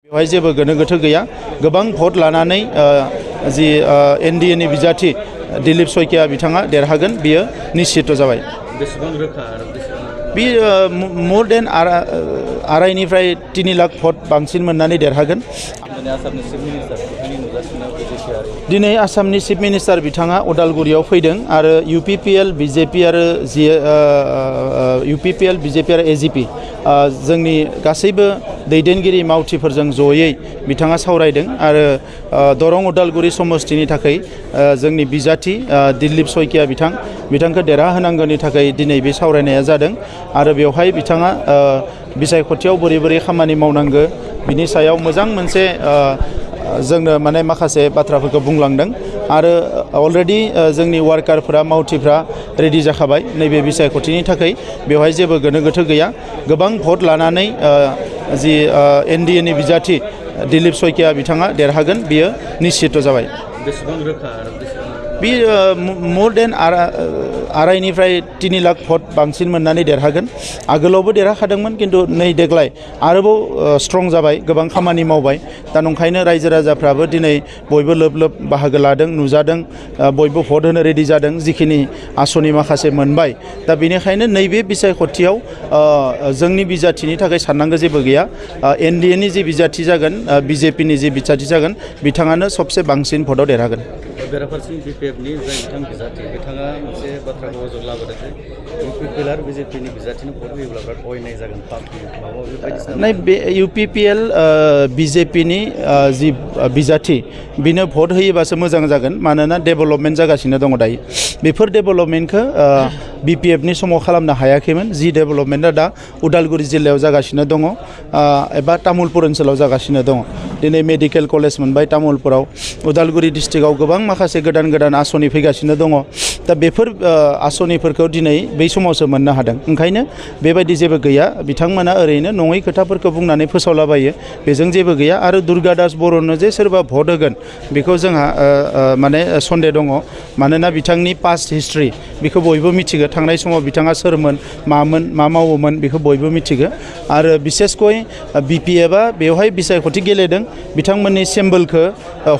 बेवहाय जेबो गोनो गोथो गैया गोबां भट लानानै जि एनडिए नि बिजाथि दिलीप सयकिया बिथाङा देरहागोन बियो निश्चित जाबाय। बेसेबां रोखा बि मोर देन आरायनिफ्राय 3 लाख भट बांसिन मोननानै देरहागोन। दिनै आसामनि चिफ मिनिस्टार बिथाङा उदालगुरियाव फैदों आरो UPPL BJP आरो UPPL BJP आरो AGP जोंनि गासैबो दैदेनगिरि मावथिफोरजों जयै बिथाङा सावरायदों आरो दरं उदालगुरि समस्तिनि थाखाय जोंनि बिजाथि दिलीप सयकिया बिथांखौ देरहाहोनांगौनि थाखाय दिनै बे सावरायनाया जादों आरो बेवहाय बिथाङा बिसायख'थियाव बोरै खामानि मावनांगौ बिनि सायाव मोजां मोनसे जोंनो माने माखासे बाथ्राफोरखौ बुंलांदों आरो अलरेडि जोंनि वार्कारफोरा मावथिफ्रा रेडि जाखाबाय नैबे बिसायख'थिनि थाखाय बेवहाय जेबो गोनो गोथो गैया गोबां भट लानानै जि एनडिए नि बिजाथि दिलीप सयकिया बिथाङा देरहागोन बियो निश्चित जाबाय। बेसेबां रोखा बि मोर देन आरायनिफ्राय 3 लाख भट बांसिन मोननानै देरहागोन। आगोलावबो देरहाखादोंमोन किन्तु नै देग्लाय आरोबाव स्ट्रं जाबाय गोबां खामानि मावबाय दा नंखायनो रायजो राजाफ्राबो दिनै बयबो लोब लोब बाहागो लादों नुजादों बयबो भट होनो रेडि जादों जिखिनि आसनि माखासे मोनबाय दा बेनिखायनो नैबे बिसायख'थियाव जोंनि बिजाथिनि थाखाय साननांगौ जेबो गैया। एनडिए नि जे बिजाथि जागोन BJP नि जे बिजाथि जागोन बिथाङानो सबसे बांसिन भटआव देरहागोन। बेराफारसेथिं BPF-नि जाय बिथां बिजाथि बिथाङा मोनसे बाथ्राखौ अजद लाबोदों जे UPPL आरो BJP-नि बिजाथिनो भट होयोब्ला बिराद अयनाय जागोन नै बे UPPL BJP-नि जि बिजाथि बिनो भट होयोबासो मोजां जागोन मानोना डेभेलपमेन्ट जागासिनो दङ दायो बेफोर डेभेलपमेन्टखौ BPF-नि समाव खालामनो हायाखैमोन जि डेभेलपमेन्टआ दा उदालगुरि जिल्लायाव जागासिनो दङ एबा तामुलपुर ओनसोलाव जागासिनो दङ। दिनै मेडिकेल कलेज मोनबाय तामुलपुराव उदालगुरि डिस्ट्रिक्टआव गोबां माखासे गोदान आसनि फैगासिनो दङ दा बेफोर आसनिफोरखौ दिनै बै समावसो मोननो हादों ओंखायनो बेबायदि जेबो गैया बिथांमोना ओरैनो नङै खोथाफोरखौ बुंनानै फोसावलाबायो बेजों जेबो गैया आरो दुर्गा दास बर'नो जे सोरबा भट होगोन बेखौ जोंहा माने सन्देह दङ मानोना बिथांनि पास्ट हिस्ट्रि बेखौ बयबो मिथिगौ थांनाय समाव बिथाङा सोरमोन मामोन मा मावोमोन बेखौ बयबो मिथिगौ आरो बिसेसकय BPF-आ बेवहाय बिसायख'थि गेलेदों बिथांमोननि सिम्बलखौ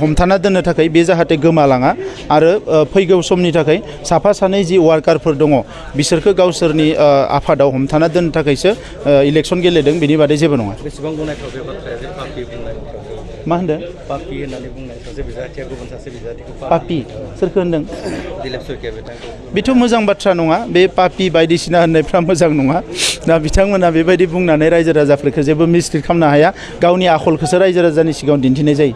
हमथाना दोननो थाखाय बे जाहाथे गोमालाङा आरो फैगौ समनि थाखाय साफा सानै जि वार्कारफोर दङ बिसोरखौ गावसोरनि आफादाव हमथाना दोननो थाखायसो इलेक्सन गेलेदों बिनि बादै जेबो नङा। बेसेबां गनायथाव बे बाथ्राया जे पापि बुंनाय मा होनदों पापि होननानै बुंनाय सासे बिजाथिया गुबुन सासे बिजाथिखौ पापि सोरखौ होनदों दिलीप सयकिया बिथांखौ बेथ' मोजां बाथ्रा नङा बे पापि बायदिसिना होननायफ्रा मोजां नङा दा बिथांमोना बेबायदि बुंनानै रायजो राजाफोरखौ जेबो मिसलिड खालामनो हाया गावनि आखलखौसो रायजो राजानि सिगाङाव दिन्थिनाय जायो।